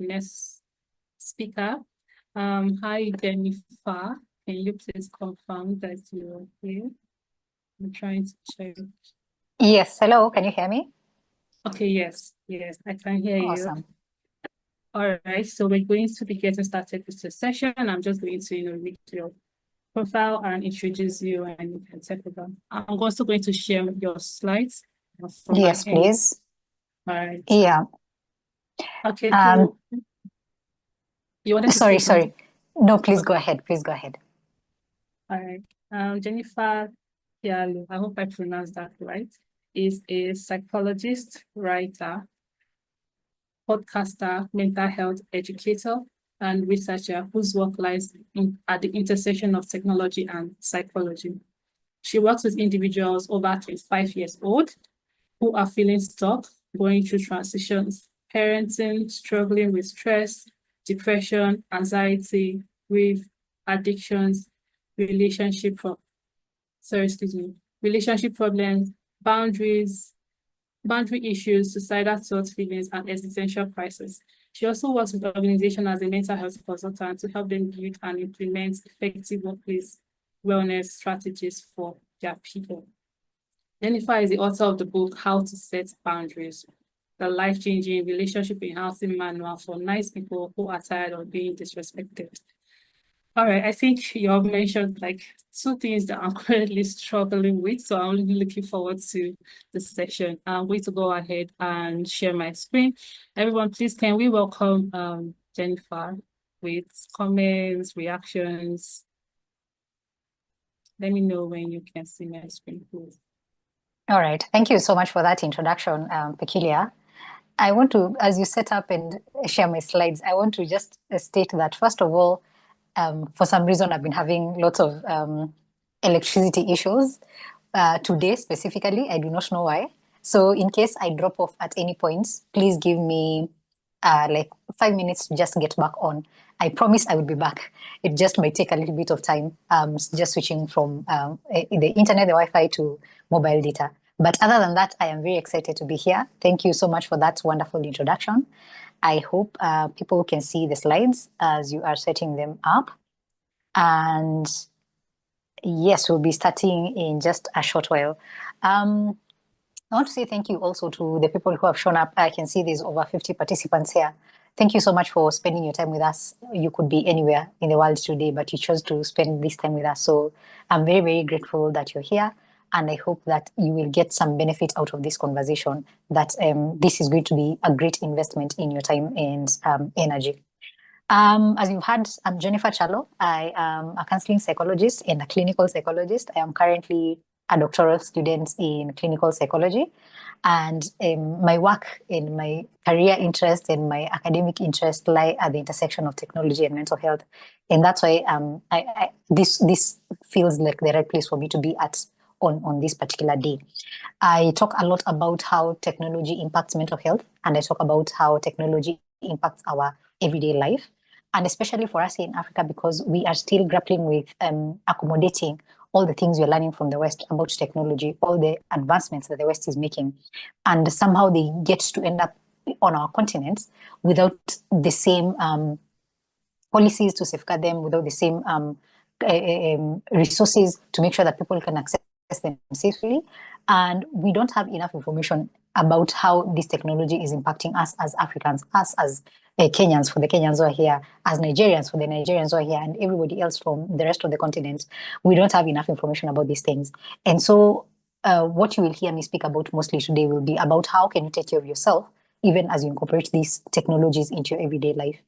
next speaker. Hi, Jennifer. Can you please confirm that you're here? I'm trying to check. Yes, hello, can you hear me? Okay, yes, I can hear you. Awesome. All right, so we're going to be getting started with the session. I'm just going to, read your profile and introduce you, and you can take over. I'm also going to share your slides from my Yes, end. please. All right. Yeah. Okay, cool. You wanted to say something? Sorry. No, please go ahead. Please go ahead. All right. Jennifer Kyalo, I hope I pronounced that right, is a psychologist, writer, podcaster, mental health educator, and researcher whose work lies at the intersection of technology and psychology. She works with individuals over 25 years old who are feeling stuck, going through transitions, parenting, struggling with stress, depression, anxiety, grief, addictions, relationship problems, boundary issues, suicidal thoughts, feelings, and existential crisis. She also works with organizations as a mental health consultant to help them build and implement effective workplace wellness strategies for their people. Jennifer is the author of the book, How to Set Boundaries, the life-changing relationship enhancing manual for nice people who are tired of being disrespected. All right, I think you have mentioned like two things that I'm currently struggling with, so I'm really looking forward to the session. I'm going to go ahead and share my screen. Everyone, please, can we welcome Jennifer with comments, reactions? Let me know when you can see my screen, please. All right. Thank you so much for that introduction, Peculiar. I want to, as you set up and share my slides, I want to just state that, first of all, for some reason, I've been having lots of electricity issues. Today, specifically, I do not know why. So in case I drop off at any point, please give me like 5 minutes to just get back on. I promise I will be back. It just might take a little bit of time, just switching from the internet, the Wi-Fi to mobile data. But other than that, I am very excited to be here. Thank you so much for that wonderful introduction. I hope people can see the slides as you are setting them up. And yes, we'll be starting in just a short while. I want to say thank you also to the people who have shown up. I can see there's over 50 participants here. Thank you so much for spending your time with us. You could be anywhere in the world today, but you chose to spend this time with us. So I'm very, very grateful that you're here. And I hope that you will get some benefit out of this conversation, that this is going to be a great investment in your time and energy. As you've heard, I'm Jennifer Chalo. I am a counseling psychologist and a clinical psychologist. I am currently a doctoral student in clinical psychology. And my work and my career interest and my academic interest lie at the intersection of technology and mental health. And that's why this feels like the right place for me to be at on this particular day. I talk a lot about how technology impacts mental health, and I talk about how technology impacts our everyday life. And especially for us in Africa, because we are still grappling with accommodating all the things we're learning from the West about technology, all the advancements that the West is making. And somehow they get to end up on our continent without the same policies to safeguard them, without the same resources to make sure that people can access them safely. And we don't have enough information about how this technology is impacting us as Africans, us as Kenyans, for the Kenyans who are here, as Nigerians, for the Nigerians who are here, and everybody else from the rest of the continent. We don't have enough information about these things. And so what you will hear me speak about mostly today will be about how can you take care of yourself, even as you incorporate these technologies into your everyday life.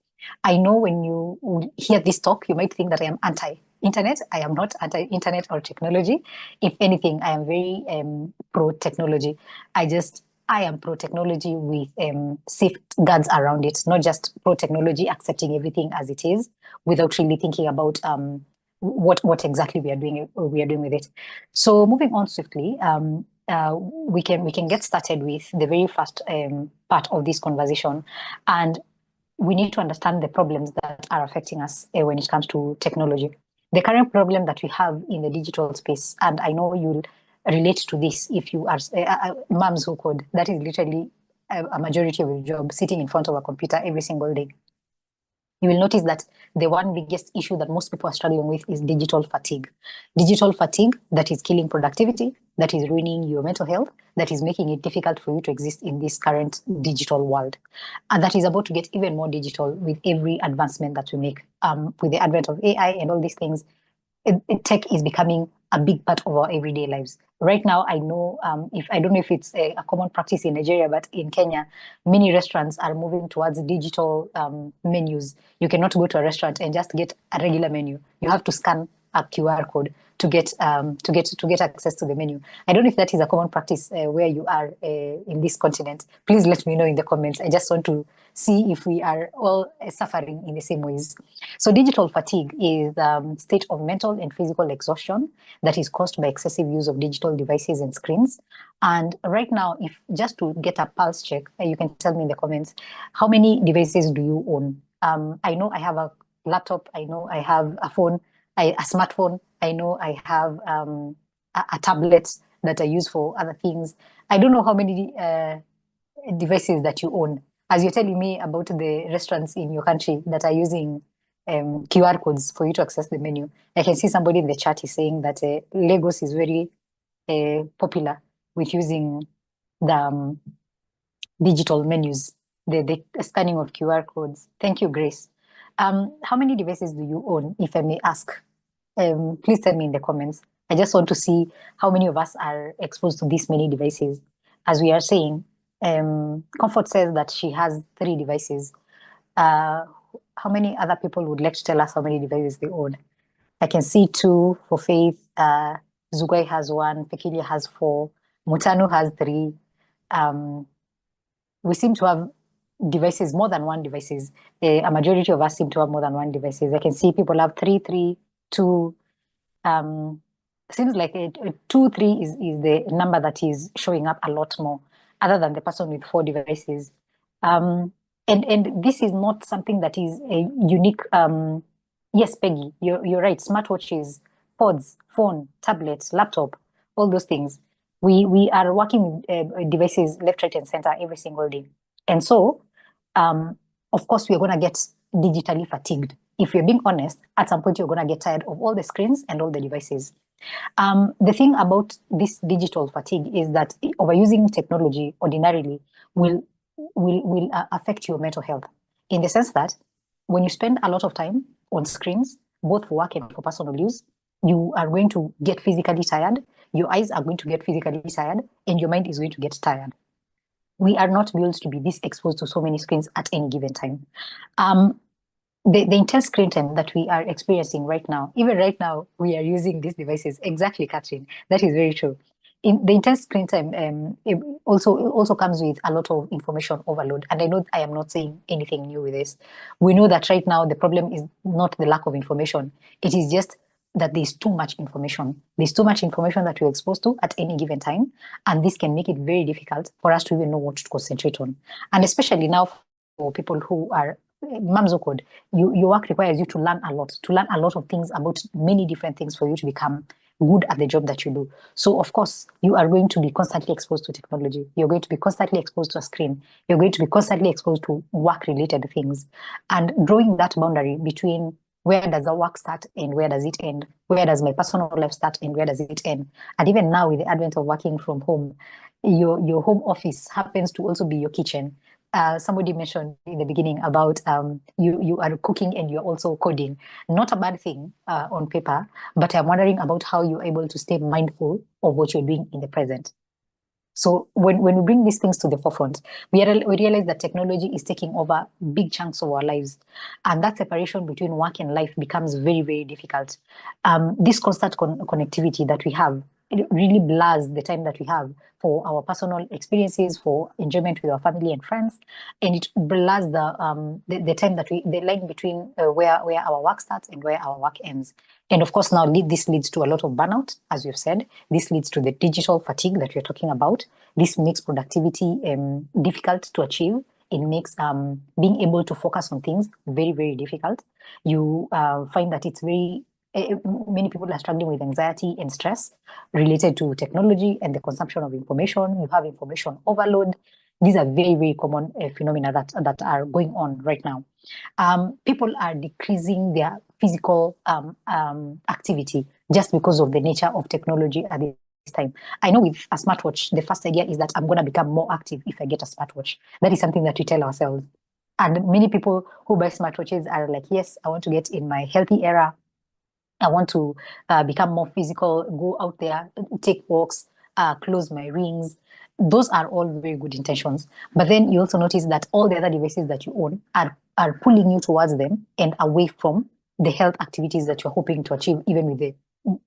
I know when you hear this talk, you might think that I am anti-internet. I am not anti-internet or technology. If anything, I am very pro-technology. I am pro-technology with safeguards around it, not just pro-technology accepting everything as it is without really thinking about what exactly we are doing with it. So moving on swiftly, we can get started with the very first part of this conversation, and we need to understand the problems that are affecting us when it comes to technology. The current problem that we have in the digital space, and I know you'll relate to this if you are moms who code, that is literally a majority of your job, sitting in front of a computer every single day. you will notice that the one biggest issue that most people are struggling with is digital fatigue. Digital fatigue that is killing productivity, that is ruining your mental health, that is making it difficult for you to exist in this current digital world. And that is about to get even more digital with every advancement that we make. With the advent of AI and all these things, tech is becoming a big part of our everyday lives. Right now, I know, I don't know if it's a common practice in Nigeria, but in Kenya, many restaurants are moving towards digital menus. You cannot go to a restaurant and just get a regular menu. You have to scan a QR code to get access to the menu. I don't know if that is a common practice where you are in this continent. Please let me know in the comments. I just want to see if we are all suffering in the same ways. So digital fatigue is a state of mental and physical exhaustion that is caused by excessive use of digital devices and screens. And right now, if just to get a pulse check, you can tell me in the comments, how many devices do you own? I know I have a laptop. I know I have a phone, a smartphone. I know I have a tablet that I use for other things. I don't know how many devices that you own. As you're telling me about the restaurants in your country that are using QR codes for you to access the menu, I can see somebody in the chat is saying that Lagos is very popular with using the digital menus, the scanning of QR codes. Thank you, Grace. How many devices do you own, if I may ask? Please tell me in the comments. I just want to see how many of us are exposed to these many devices. As we are saying, Comfort says that she has 3 devices. How many other people would like to tell us how many devices they own? I can see 2 for Faith. Zugwai has 1. Pekilia has 4. Mutanu has 3. We seem to have devices, more than 1 devices. A majority of us seem to have more than 1 devices. I can see people have 3, 2. Seems like 2, 3 is the number that is showing up a lot more, other than the person with 4 devices. And this is not something that is a unique. Yes, Peggy, you're right. Smartwatches, pods, phone, tablets, laptop, all those things. We are working with devices left, right, and center every single day. And so, of course, we're going to get digitally fatigued. If you're being honest, at some point, you're going to get tired of all the screens and all the devices. The thing about this digital fatigue is that overusing technology ordinarily will affect your mental health, in the sense that when you spend a lot of time on screens, both for work and for personal use, you are going to get physically tired, your eyes are going to get physically tired, and your mind is going to get tired. We are not built to be this exposed to so many screens at any given time. The intense screen time that we are experiencing right now, even right now, we are using these devices. Exactly, Catherine. That is very true. In the intense screen time, it also comes with a lot of information overload. And I know I am not saying anything new with this. We know that right now the problem is not the lack of information. It is just that there's too much information. There's too much information that we're exposed to at any given time. And this can make it very difficult for us to even know what to concentrate on. And especially now for people who are MomsWhoCode, your work requires you to learn a lot of things about many different things for you to become good at the job that you do. So of course, you are going to be constantly exposed to technology. You're going to be constantly exposed to a screen. You're going to be constantly exposed to work-related things. And drawing that boundary between where does the work start and where does it end? Where does my personal life start and where does it end? And even now, with the advent of working from home, your home office happens to also be your kitchen. Somebody mentioned in the beginning about you are cooking and you're also coding. Not a bad thing on paper, but I'm wondering about how you're able to stay mindful of what you're doing in the present. So when we bring these things to the forefront, we realize that technology is taking over big chunks of our lives. And that separation between work and life becomes very, very difficult. This constant connectivity that we have, it really blurs the time that we have for our personal experiences, for enjoyment with our family and friends, and it blurs the time that the line between where our work starts and where our work ends. And of course, now this leads to a lot of burnout, as you've said. This leads to the digital fatigue that we're talking about. This makes productivity difficult to achieve. It makes being able to focus on things very, very difficult. You find that it's very many people are struggling with anxiety and stress related to technology and the consumption of information. You have information overload. These are very, very common phenomena that are going on right now. People are decreasing their physical activity just because of the nature of technology at this time. I know with a smartwatch, the first idea is that I'm going to become more active if I get a smartwatch. That is something that we tell ourselves. And many people who buy smartwatches are like, yes, I want to get in my healthy era. I want to become more physical, go out there, take walks, close my rings. Those are all very good intentions. But then you also notice that all the other devices that you own are pulling you towards them and away from the health activities that you're hoping to achieve, even with the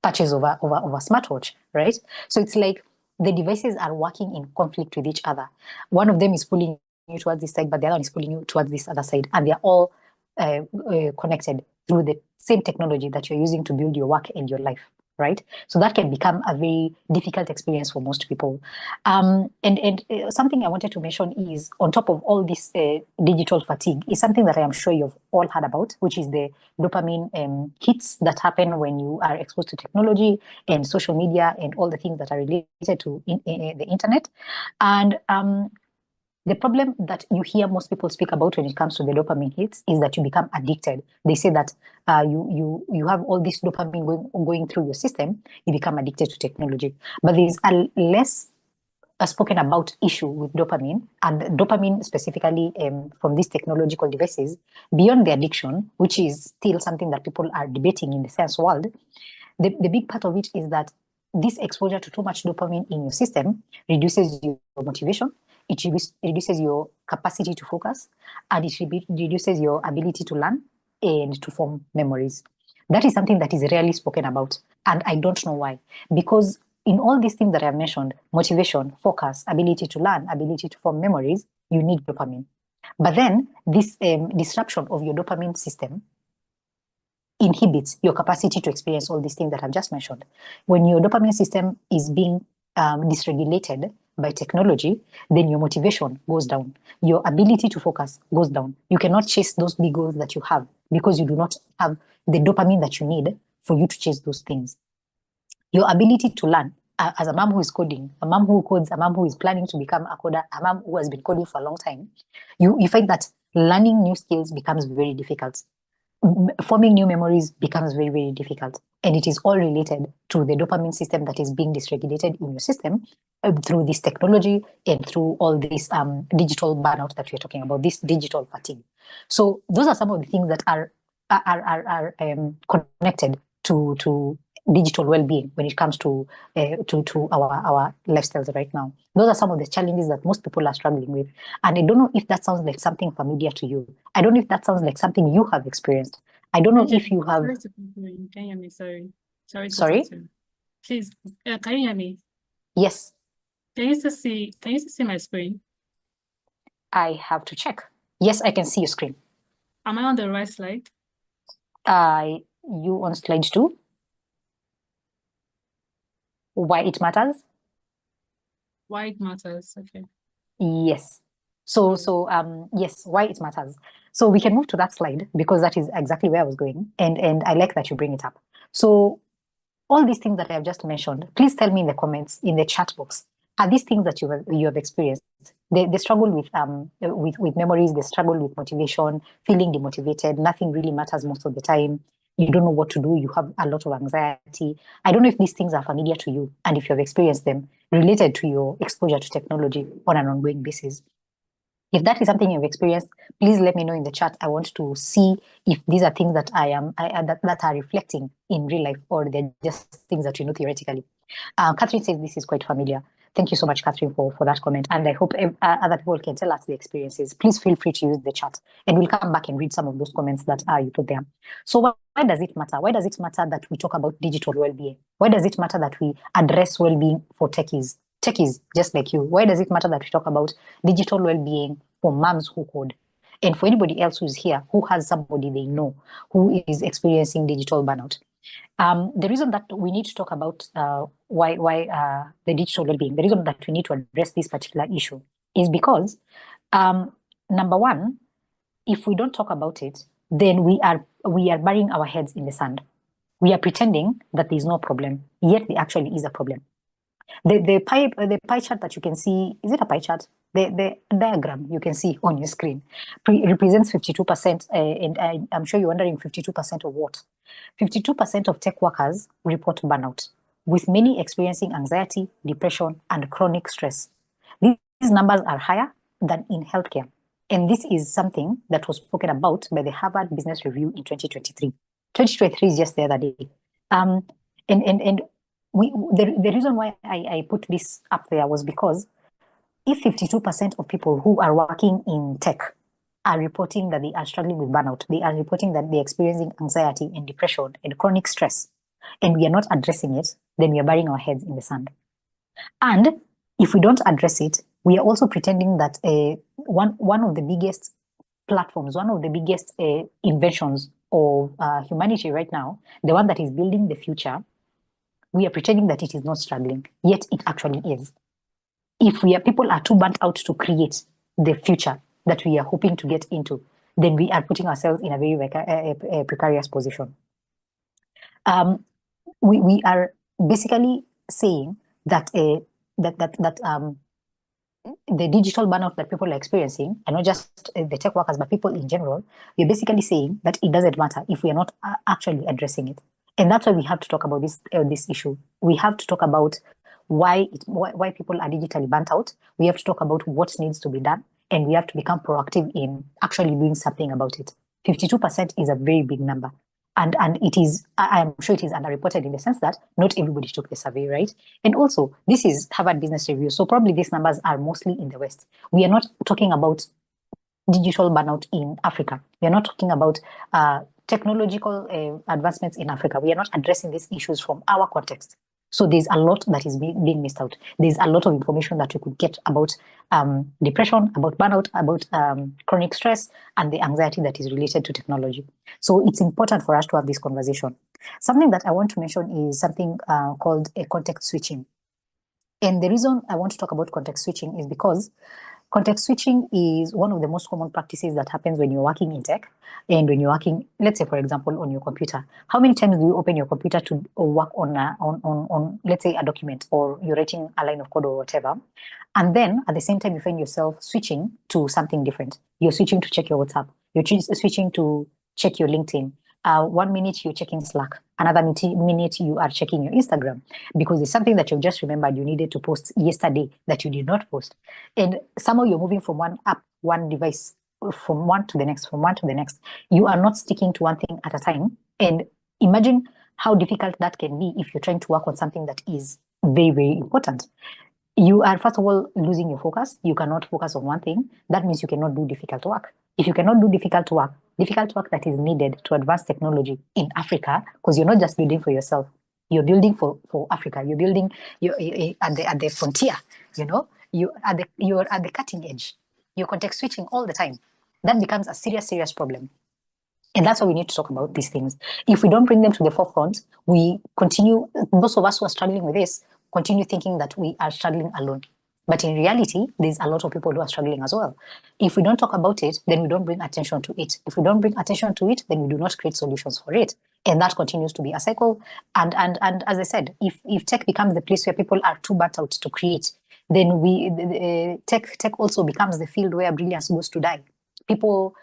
purchase of a smartwatch, right? So it's like the devices are working in conflict with each other. One of them is pulling you towards this side, but the other one is pulling you towards this other side. And they're all connected through the same technology that you're using to build your work and your life, right? So that can become a very difficult experience for most people. And something I wanted to mention is, on top of all this digital fatigue, is something that I am sure you've all heard about, which is the dopamine hits that happen when you are exposed to technology and social media and all the things that are related to the internet. And the problem that you hear most people speak about when it comes to the dopamine hits is that you become addicted. They say that you have all this dopamine going through your system, you become addicted to technology. But there's a less spoken about issue with dopamine, and dopamine specifically from these technological devices, beyond the addiction, which is still something that people are debating in the science world. The big part of it is that this exposure to too much dopamine in your system reduces your motivation, it reduces your capacity to focus, and it reduces your ability to learn and to form memories. That is something that is rarely spoken about, and I don't know why. Because in all these things that I have mentioned, motivation, focus, ability to learn, ability to form memories, you need dopamine. But then this disruption of your dopamine system inhibits your capacity to experience all these things that I've just mentioned. When your dopamine system is being dysregulated by technology, then your motivation goes down. Your ability to focus goes down. You cannot chase those big goals that you have because you do not have the dopamine that you need for you to chase those things. Your ability to learn, as a mom who is coding, a mom who codes, a mom who is planning to become a coder, a mom who has been coding for a long time, you find that learning new skills becomes very difficult. Forming new memories becomes very, very difficult. And it is all related to the dopamine system that is being dysregulated in your system through this technology and through all this digital burnout that we're talking about, this digital fatigue. So those are some of the things that are connected to digital well-being when it comes to our lifestyles right now. Those are some of the challenges that most people are struggling with. And I don't know if that sounds like something familiar to you. I don't know if that sounds like something you have experienced. I don't know if you have... Sorry to you. Can you hear me? Sorry. Sorry? Please, can you hear me? Yes. Can you still see my screen? I have to check. Yes, I can see your screen. Am I on the right slide? You on slide 2? Why it matters? Why it matters, okay. Yes. Yes, why it matters. So we can move to that slide because that is exactly where I was going. And I like that you bring it up. So all these things that I have just mentioned, please tell me in the comments, in the chat box, are these things that you have experienced? The struggle with memories, the struggle with motivation, feeling demotivated, nothing really matters most of the time. You don't know what to do. You have a lot of anxiety. I don't know if these things are familiar to you and if you have experienced them related to your exposure to technology on an ongoing basis. If that is something you've experienced, please let me know in the chat. I want to see if these are things that that are reflecting in real life, or they're just things that you know theoretically. Catherine says this is quite familiar. Thank you so much, Catherine, for that comment. And I hope other people can tell us the experiences. Please feel free to use the chat, and we'll come back and read some of those comments that you put there. So why does it matter? Why does it matter that we talk about digital well-being? Why does it matter that we address well-being for techies? Techies, just like you. Why does it matter that we talk about digital well-being for moms who code? And for anybody else who's here, who has somebody they know who is experiencing digital burnout. The reason that we need to talk about why the digital well-being, the reason that we need to address this particular issue is because, number one, if we don't talk about it, then we are burying our heads in the sand. We are pretending that there's no problem, yet there actually is a problem. The pie chart that you can see, is it a pie chart? The diagram you can see on your screen represents 52%, and I'm sure you're wondering 52% of what? 52% of tech workers report burnout, with many experiencing anxiety, depression, and chronic stress. These numbers are higher than in healthcare. And this is something that was spoken about by the Harvard Business Review in 2023. 2023 is just the other day. The reason why I put this up there was because if 52% of people who are working in tech are reporting that they are struggling with burnout, they are reporting that they're experiencing anxiety and depression and chronic stress, and we are not addressing it, then we are burying our heads in the sand. And if we don't address it, we are also pretending that one of the biggest platforms, one of the biggest inventions of humanity right now, the one that is building the future, we are pretending that it is not struggling, yet it actually is. If people are too burnt out to create the future that we are hoping to get into, then we are putting ourselves in a very precarious position. We are basically saying that the digital burnout that people are experiencing, and not just the tech workers, but people in general, we're basically saying that it doesn't matter if we are not actually addressing it. And that's why we have to talk about this issue. We have to talk about why people are digitally burnt out. We have to talk about what needs to be done, and we have to become proactive in actually doing something about it. 52% is a very big number. And it is, I'm sure it is underreported in the sense that not everybody took the survey, right? And also, this is Harvard Business Review, so probably these numbers are mostly in the West. We are not talking about digital burnout in Africa. We are not talking about technological advancements in Africa. We are not addressing these issues from our context. So there's a lot that is being missed out. There's a lot of information that we could get about depression, about burnout, about chronic stress, and the anxiety that is related to technology. So it's important for us to have this conversation. Something that I want to mention is something called a context switching. And the reason I want to talk about context switching is because context switching is one of the most common practices that happens when you're working in tech and when you're working, let's say, for example, on your computer. How many times do you open your computer to work on let's say, a document, or you're writing a line of code or whatever, and then at the same time you find yourself switching to something different? You're switching to check your WhatsApp. You're switching to check your LinkedIn. 1 minute you're checking Slack, another minute you are checking your Instagram, because it's something that you've just remembered you needed to post yesterday that you did not post. And somehow you're moving from one app, one device, from one to the next, from one to the next. You are not sticking to one thing at a time. And imagine how difficult that can be if you're trying to work on something that is very, very important. You are, first of all, losing your focus. You cannot focus on one thing. That means you cannot do difficult work. If you cannot do difficult work that is needed to advance technology in Africa, because you're not just building for yourself, you're building for Africa. You're building at the frontier. You're at the cutting edge. You're context switching all the time. That becomes a serious problem. And that's why we need to talk about these things. If we don't bring them to the forefront, we continue, those of us who are struggling with this, continue thinking that we are struggling alone. But in reality, there's a lot of people who are struggling as well. If we don't talk about it, then we don't bring attention to it. If we don't bring attention to it, then we do not create solutions for it. And that continues to be a cycle. And as I said, if tech becomes the place where people are too burnt out to create, then tech also becomes the field where brilliance goes to die. People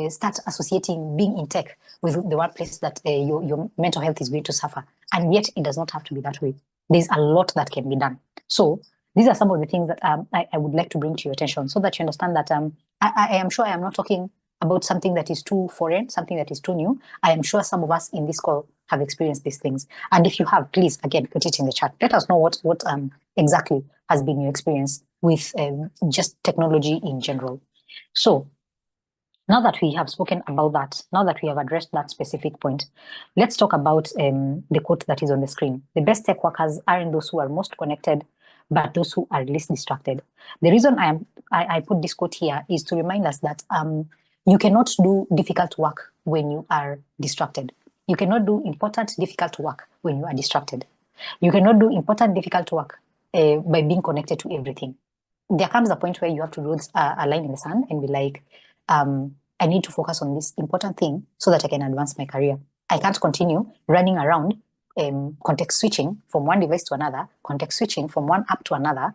start associating being in tech with the one place that your mental health is going to suffer. And yet it does not have to be that way. There's a lot that can be done. So these are some of the things that I would like to bring to your attention, so that you understand that I am sure I am not talking about something that is too foreign, something that is too new. I am sure some of us in this call have experienced these things. And if you have, please, again, put it in the chat. Let us know what exactly has been your experience with just technology in general. So now that we have spoken about that, now that we have addressed that specific point, let's talk about the quote that is on the screen. The best tech workers aren't those who are most connected, but those who are least distracted. The reason I put this quote here is to remind us that you cannot do difficult work when you are distracted. You cannot do important, difficult work when you are distracted. You cannot do important, difficult work by being connected to everything. There comes a point where you have to draw a line in the sand and be like, I need to focus on this important thing so that I can advance my career. I can't continue running around context switching from one device to another, context switching from one app to another,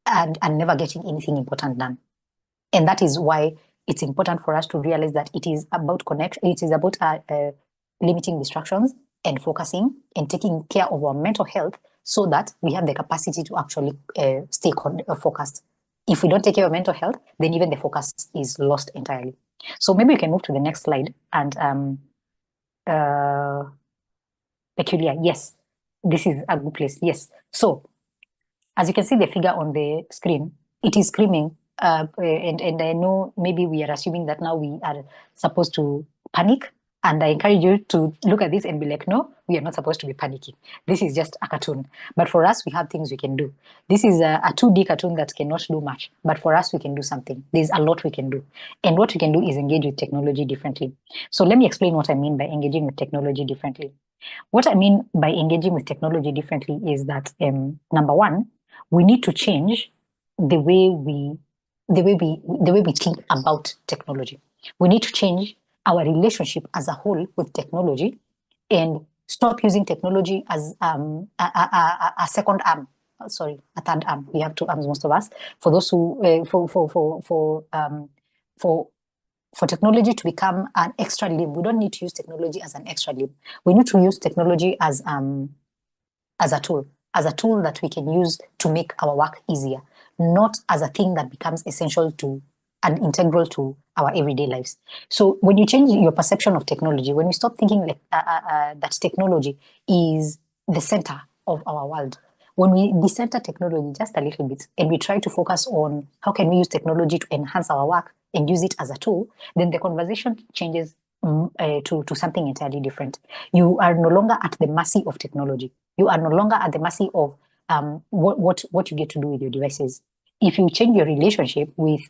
and never getting anything important done. And that is why it's important for us to realize that it is about connection. It is about limiting distractions and focusing and taking care of our mental health so that we have the capacity to actually stay focused. If we don't take care of mental health, then even the focus is lost entirely. So maybe we can move to the next slide. And Peculiar, yes, this is a good place. Yes. So as you can see the figure on the screen, it is screaming. And I know maybe we are assuming that now we are supposed to panic. And I encourage you to look at this and be like, no, we are not supposed to be panicking. This is just a cartoon. But for us, we have things we can do. This is a 2D cartoon that cannot do much. But for us, we can do something. There's a lot we can do. And what we can do is engage with technology differently. So let me explain what I mean by engaging with technology differently. What I mean by engaging with technology differently is that, number one, we need to change the way we think about technology. We need to change our relationship as a whole with technology and stop using technology as a second arm. Sorry, a third arm. We have two arms, most of us. For those who for technology to become an extra limb, we don't need to use technology as an extra limb. We need to use technology as a tool that we can use to make our work easier, not as a thing that becomes essential to and integral to our everyday lives. So when you change your perception of technology, when you stop thinking like that technology is the center of our world, when we decenter technology just a little bit and we try to focus on how can we use technology to enhance our work and use it as a tool, then the conversation changes to something entirely different. You are no longer at the mercy of technology. You are no longer at the mercy of what you get to do with your devices. If you change your relationship with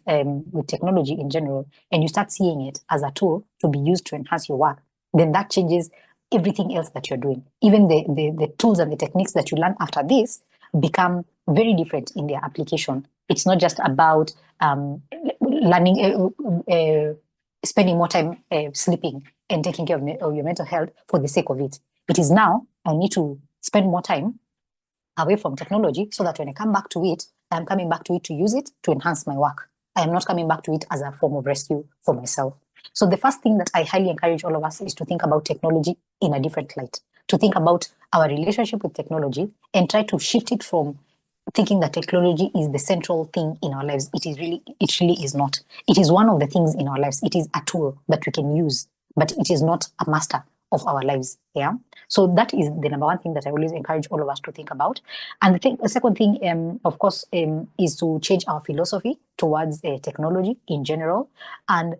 technology in general and you start seeing it as a tool to be used to enhance your work, then that changes everything else that you're doing. Even the tools and the techniques that you learn after this become very different in their application. It's not just about learning, spending more time sleeping and taking care of your mental health for the sake of it. It is now, I need to spend more time away from technology so that when I come back to it, I'm coming back to it to use it to enhance my work. I am not coming back to it as a form of rescue for myself. So the first thing that I highly encourage all of us is to think about technology in a different light, to think about our relationship with technology and try to shift it from thinking that technology is the central thing in our lives. It really is not. It is one of the things in our lives. It is a tool that we can use, but it is not a master of our lives. Yeah. So that is the number one thing that I always encourage all of us to think about. And the second thing, of course, is to change our philosophy towards technology in general and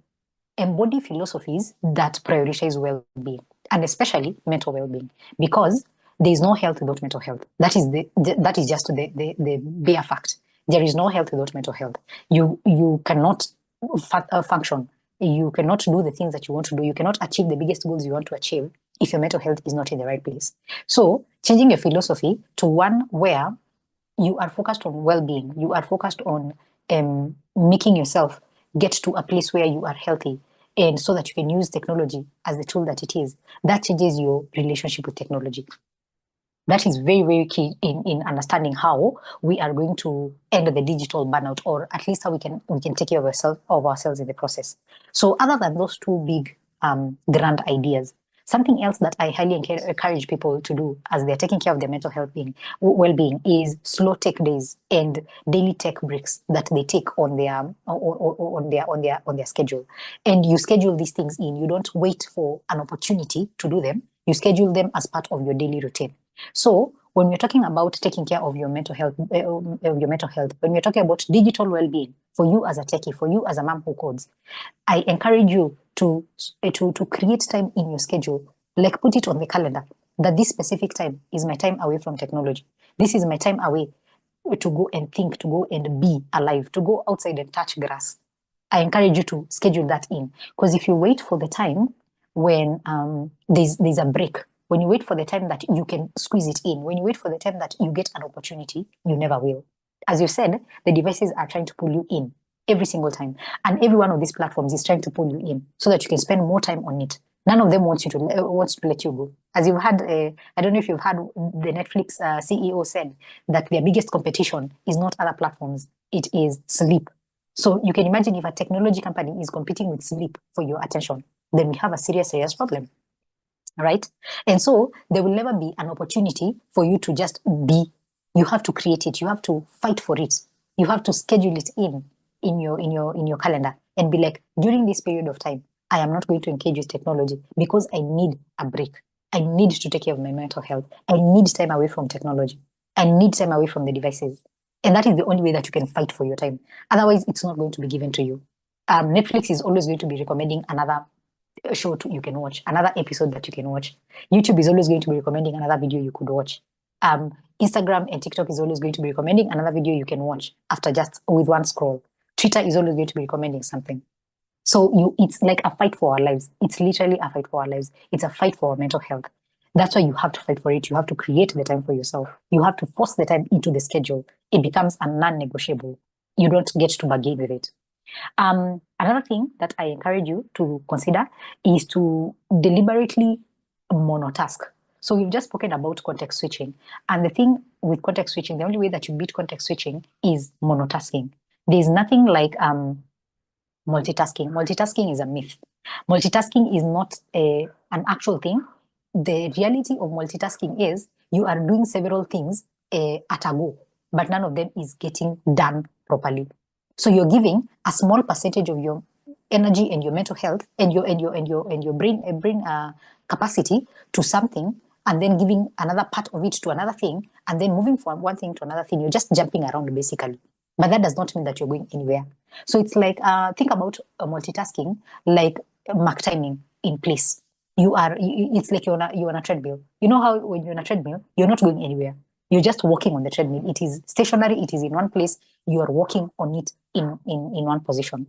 embody philosophies that prioritize well-being and especially mental well-being, because there is no health without mental health. That is just the bare fact. There is no health without mental health. You cannot function. You cannot do the things that you want to do. You cannot achieve the biggest goals you want to achieve if your mental health is not in the right place. So changing your philosophy to one where you are focused on well-being, you are focused on making yourself get to a place where you are healthy, and so that you can use technology as the tool that it is, that changes your relationship with technology. That is very, very key in understanding how we are going to end the digital burnout, or at least how we can take care of ourselves in the process. So other than those two big grand ideas, something else that I highly encourage people to do as they're taking care of their mental health well-being is slow tech days and daily tech breaks that they take on their schedule. And you schedule these things in. You don't wait for an opportunity to do them. You schedule them as part of your daily routine. So when we're talking about taking care of your mental health, when we're talking about digital well-being for you as a techie, for you as a mom who codes, I encourage you to create time in your schedule, like put it on the calendar that this specific time is my time away from technology. This is my time away to go and think, to go and be alive, to go outside and touch grass. I encourage you to schedule that in, because if you wait for the time when there's a break, when you wait for the time that you can squeeze it in, when you wait for the time that you get an opportunity, you never will. As you said, the devices are trying to pull you in every single time. And every one of these platforms is trying to pull you in so that you can spend more time on it. None of them wants to let you go. As you've had, I don't know if you've had the Netflix CEO said that their biggest competition is not other platforms, it is sleep. So you can imagine if a technology company is competing with sleep for your attention, then we have a serious problem, right? And so there will never be an opportunity for you to just be. You have to create it. You have to fight for it. You have to schedule it in your calendar and be like, during this period of time, I am not going to engage with technology because I need a break. I need to take care of my mental health. I need time away from technology. I need time away from the devices. And that is the only way that you can fight for your time. Otherwise, it's not going to be given to you. Netflix is always going to be recommending another show you can watch, another episode that you can watch. YouTube is always going to be recommending another video you could watch. Instagram and TikTok is always going to be recommending another video you can watch after just with one scroll. Twitter is always going to be recommending something. So it's like a fight for our lives. It's literally a fight for our lives. It's a fight for our mental health. That's why you have to fight for it. You have to create the time for yourself. You have to force the time into the schedule. It becomes a non-negotiable. You don't get to bargain with it. Another thing that I encourage you to consider is to deliberately monotask. So we've just spoken about context switching. And the thing with context switching, the only way that you beat context switching is monotasking. There's nothing like multitasking. Multitasking is a myth. Multitasking is not an actual thing. The reality of multitasking is you are doing several things at a go, but none of them is getting done properly. So you're giving a small percentage of your energy and your mental health and your brain capacity to something, and then giving another part of it to another thing, and then moving from one thing to another thing. You're just jumping around basically, but that does not mean that you're going anywhere. So it's like think about multitasking like mark timing in place. It's like you're on a treadmill. You know how when you're on a treadmill, you're not going anywhere. You're just walking on the treadmill. It is stationary. It is in one place. You are walking on it in one position.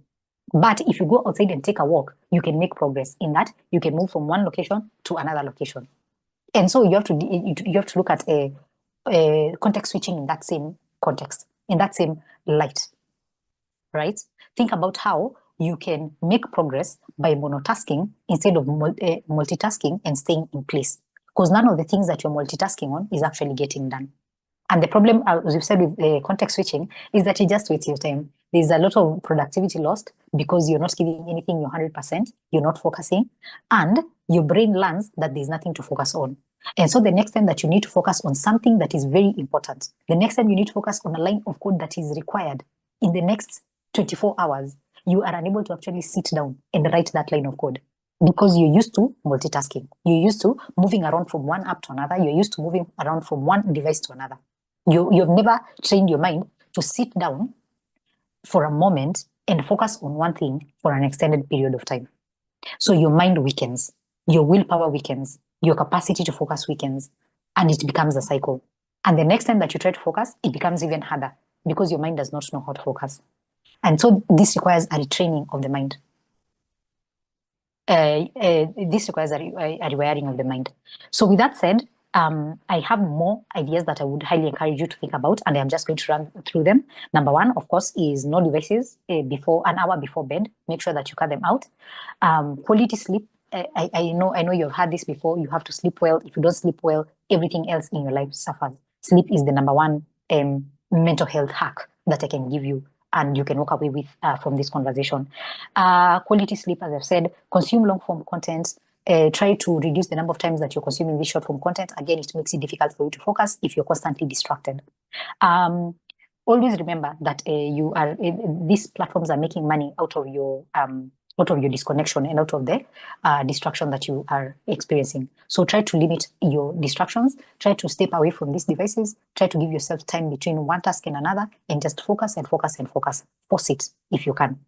But if you go outside and take a walk, you can make progress in that. You can move from one location to another location. And so you have to look at a context switching in that same context, in that same light, right? Think about how you can make progress by monotasking instead of multitasking and staying in place. Because none of the things that you're multitasking on is actually getting done. And the problem, as we've said with context switching, is that you just waste your time. There's a lot of productivity lost because you're not giving anything your 100%, you're not focusing, and your brain learns that there's nothing to focus on. And so the next time that you need to focus on something that is very important, the next time you need to focus on a line of code that is required in the next 24 hours, you are unable to actually sit down and write that line of code. Because you're used to multitasking. You're used to moving around from one app to another. You're used to moving around from one device to another. You've never trained your mind to sit down for a moment and focus on one thing for an extended period of time. So your mind weakens, your willpower weakens, your capacity to focus weakens, and it becomes a cycle. And the next time that you try to focus, it becomes even harder because your mind does not know how to focus. And so this requires a retraining of the mind. This requires a rewiring of the mind. So with that said, I have more ideas that I would highly encourage you to think about, and I'm just going to run through them. Number one, of course, is no devices before an hour before bed. Make sure that you cut them out. Quality sleep. I know you've had this before. You have to sleep well. If you don't sleep well, everything else in your life suffers. Sleep is the number one mental health hack that I can give you, and you can walk away with from this conversation. Quality sleep, as I've said, consume long form content. Try to reduce the number of times that you're consuming this short form content. Again, it makes it difficult for you to focus if you're constantly distracted. Always remember that these platforms are making money out of your disconnection and out of the distraction that you are experiencing. So try to limit your distractions. Try to step away from these devices. Try to give yourself time between one task and another, and just focus and focus and focus. Force it if you can.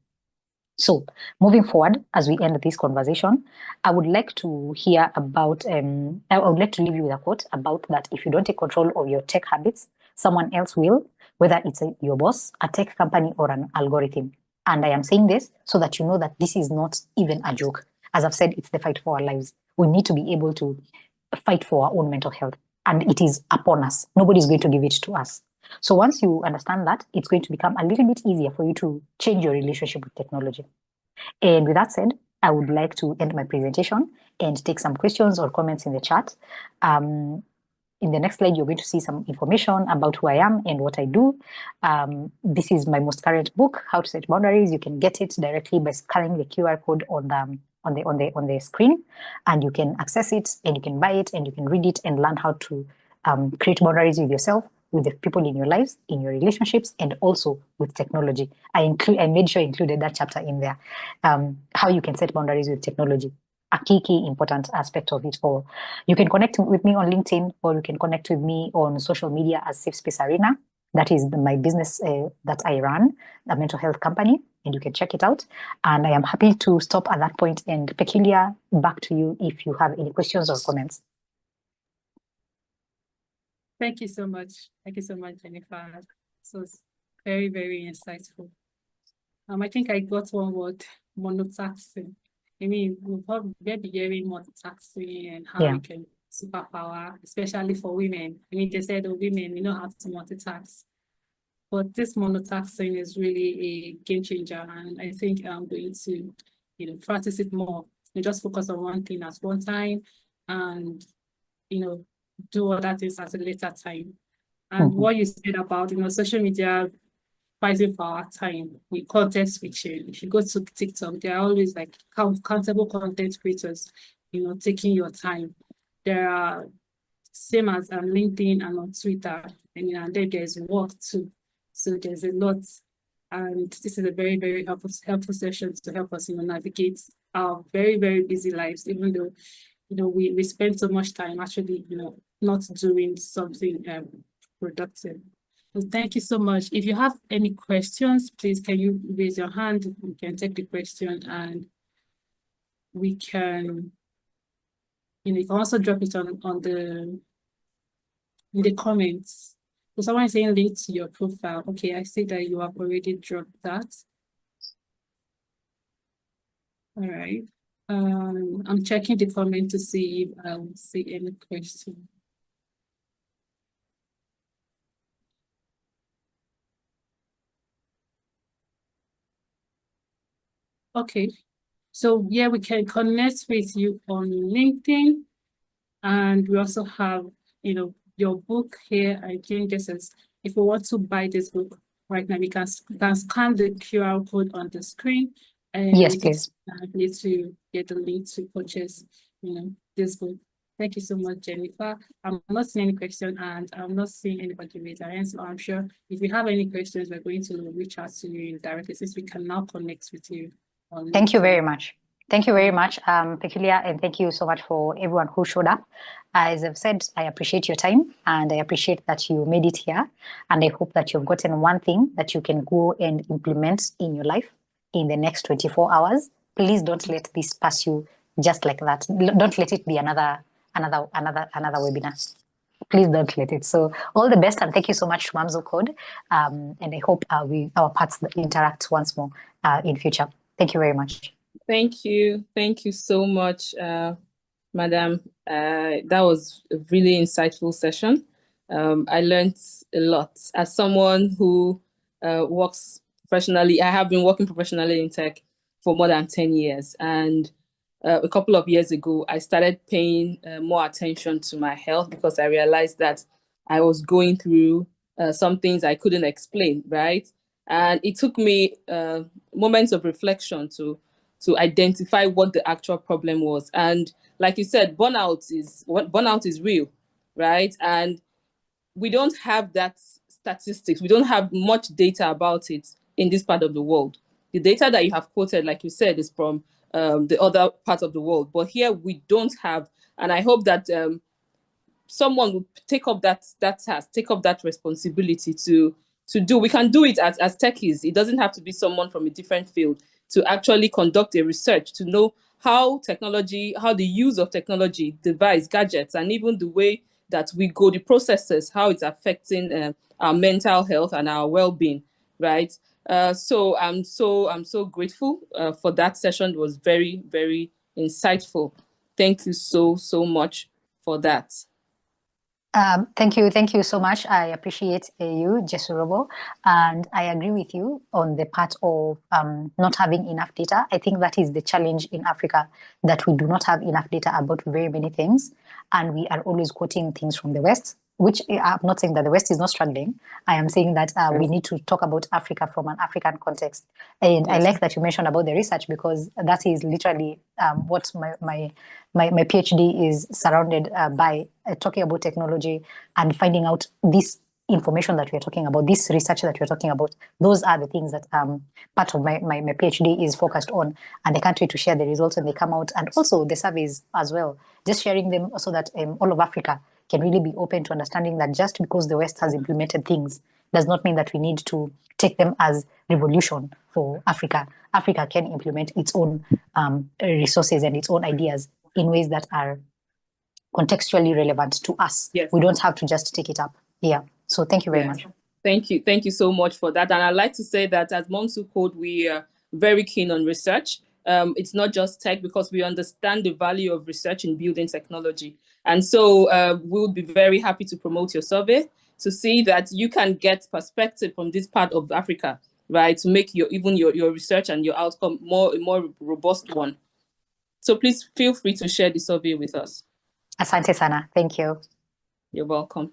So moving forward, as we end this conversation, I would like to hear about, I would like to leave you with a quote about that if you don't take control of your tech habits, someone else will, whether it's your boss, a tech company, or an algorithm. And I am saying this so that you know that this is not even a joke. As I've said, it's the fight for our lives. We need to be able to fight for our own mental health, and it is upon us. Nobody's going to give it to us. So once you understand that, it's going to become a little bit easier for you to change your relationship with technology. And with that said, I would like to end my presentation and take some questions or comments in the chat. In the next slide, you're going to see some information about who I am and what I do. This is my most current book, How to Set Boundaries. You can get it directly by scanning the QR code on the screen, and you can access it and you can buy it and you can read it and learn how to create boundaries with yourself, with the people in your lives, in your relationships, and also with technology. I made sure I included that chapter in there. How you can set boundaries with technology, a key important aspect of it all. You can connect with me on LinkedIn, or you can connect with me on social media as Safe Space Arena. That is my business that I run, a mental health company, and you can check it out. And I am happy to stop at that point. And Peculiar, back to you if you have any questions or comments. Thank you so much. Thank you so much, Jennifer. So it's very, very insightful. I think I got one word, monotaxing. I mean, we'll probably be hearing multitasking and how we can superpower, especially for women. I mean, they said, oh, women, you know how to multitask. But this monotaxing is really a game changer. And I think I'm going to, practice it more. You just focus on one thing at one time and, do other things at a later time. And what you said about, social media fighting for our time with content switching. If you go to TikTok, there are always like countable content creators, taking your time. There are same as on LinkedIn and on Twitter, and then there's work too. So there's a lot, and this is a very, very helpful session to help us, navigate our very, very busy lives, even though, we spend so much time actually, not doing something productive. Well, thank you so much. If you have any questions, please, can you raise your hand? We can take the question and we can, you can also drop it in the comments. So someone is saying link to your profile. Okay, I see that you have already dropped that. All right. I'm checking the comment to see if I will see any question. Okay, so yeah, we can connect with you on LinkedIn, and we also have, your book here. I think this is, if we want to buy this book right now, we can scan the QR code on the screen, and yes, please. Need to get the link to purchase, this book. Thank you so much, Jennifer. I'm not seeing any question, and I'm not seeing anybody raise their hand. So I'm sure if you have any questions, we're going to reach out to you directly, since we can now connect with you. Thank you very much. Thank you very much, Peculiar, and thank you so much for everyone who showed up. As I've said, I appreciate your time, and I appreciate that you made it here, and I hope that you've gotten one thing that you can go and implement in your life in the next 24 hours. Please don't let this pass you just like that. Don't let it be another webinar. Please don't let it. So all the best, and thank you so much to MomsWhoCode, and I hope our paths interact once more in future. Thank you very much. Thank you. Thank you so much, Madam. That was a really insightful session. I learned a lot. As someone who works professionally, I have been working professionally in tech for more than 10 years. And a couple of years ago, I started paying more attention to my health, because I realized that I was going through some things I couldn't explain, right? And it took me moments of reflection to identify what the actual problem was. And like you said, burnout is real, right? And we don't have that statistics. We don't have much data about it in this part of the world. The data that you have quoted, like you said, is from the other part of the world. But here we don't have, and I hope that someone will take up that task, take up that responsibility to do. We can do it as techies. It doesn't have to be someone from a different field, to actually conduct a research to know how the use of technology, device, gadgets, and even the way that we go, the processes, how it's affecting our mental health and our well-being, right? So I'm so grateful for that session. It was very, very insightful. Thank you so much for that. Thank you so much. I appreciate you, Jesurobo, and I agree with you on the part of not having enough data. I think that is the challenge in Africa, that we do not have enough data about very many things, and we are always quoting things from the West, which I'm not saying that the West is not struggling. I am saying that we need to talk about Africa from an African context. And I like that you mentioned about the research, because that is literally what my PhD is surrounded by, talking about technology and finding out this information that we're talking about, this research that we're talking about. Those are the things that part of my PhD is focused on, and I can't wait to share the results when they come out, and also the surveys as well, just sharing them so that all of Africa can really be open to understanding that just because the West has implemented things does not mean that we need to take them as revolution for Africa. Africa can implement its own resources and its own ideas in ways that are contextually relevant to us. Yes. We don't have to just take it up. Yeah. So thank you very much. Thank you. Thank you so much for that. And I'd like to say that as MomsWhoCode, we are very keen on research. It's not just tech, because we understand the value of research in building technology. And so we would be very happy to promote your survey to see that you can get perspective from this part of Africa, right? To make your research and your outcome a more robust one. So please feel free to share the survey with us. Asante sana. Thank you. You're welcome.